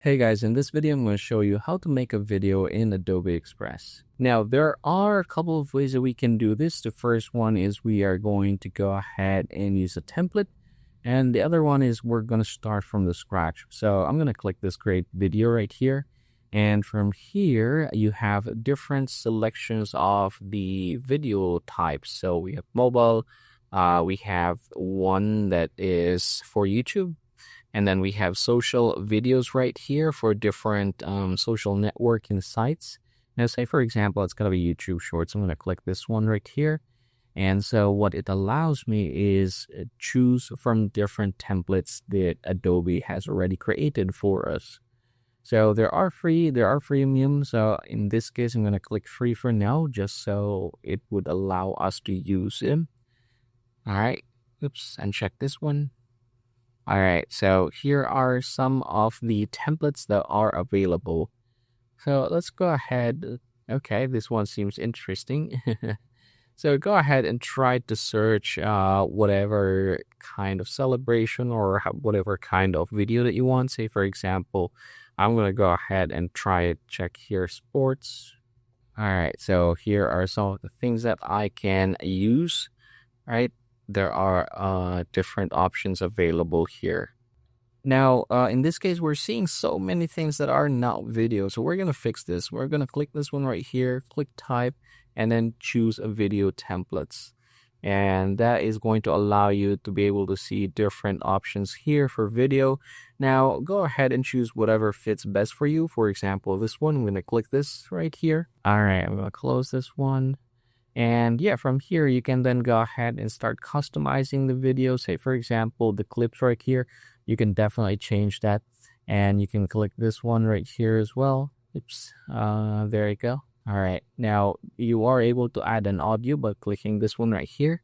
Hey guys, in this video I'm going to show you how to make a video in Adobe Express. Now there are a couple of ways that we can do this. The first one is we are going to go ahead and use a template, and the other one is we're going to start from the scratch. So I'm going to click this create video right here, and from here you have different selections of the video types. So we have mobile, we have one that is for YouTube. And then we have social videos right here for different social networking sites. Now, say, for example, it's going to be YouTube Shorts. I'm going to click this one right here. And so what it allows me is choose from different templates that Adobe has already created for us. So there are freemium. So in this case, I'm going to click free for now, just so it would allow us to use them. All right. Oops. And check this one. All right, so here are some of the templates that are available. So let's go ahead. Okay, this one seems interesting. So go ahead and try to search whatever kind of celebration or whatever kind of video that you want. Say, for example, I'm going to go ahead and try it. Check here, sports. All right, so here are some of the things that I can use, right? There are different options available here. Now, in this case, we're seeing so many things that are not video. So we're going to fix this. We're going to click this one right here, click type, and then choose a video templates. And that is going to allow you to be able to see different options here for video. Now, go ahead and choose whatever fits best for you. For example, this one, I'm going to click this right here. All right, I'm going to close this one. And yeah, from here, you can then go ahead and start customizing the video. Say, for example, the clips right here, you can definitely change that. And you can click this one right here as well. Oops, there you go. All right, now you are able to add an audio by clicking this one right here.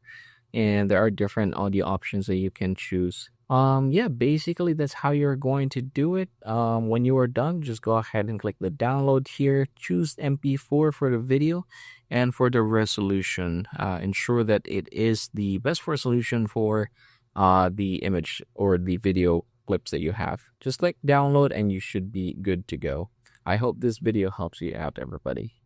And there are different audio options that you can choose. Yeah, basically that's how you're going to do it. When you are done, just go ahead and click the download here, choose MP4 for the video, and for the resolution, ensure that it is the best resolution for the image or the video clips that you have. Just click download and you should be good to go. I hope this video helps you out, everybody.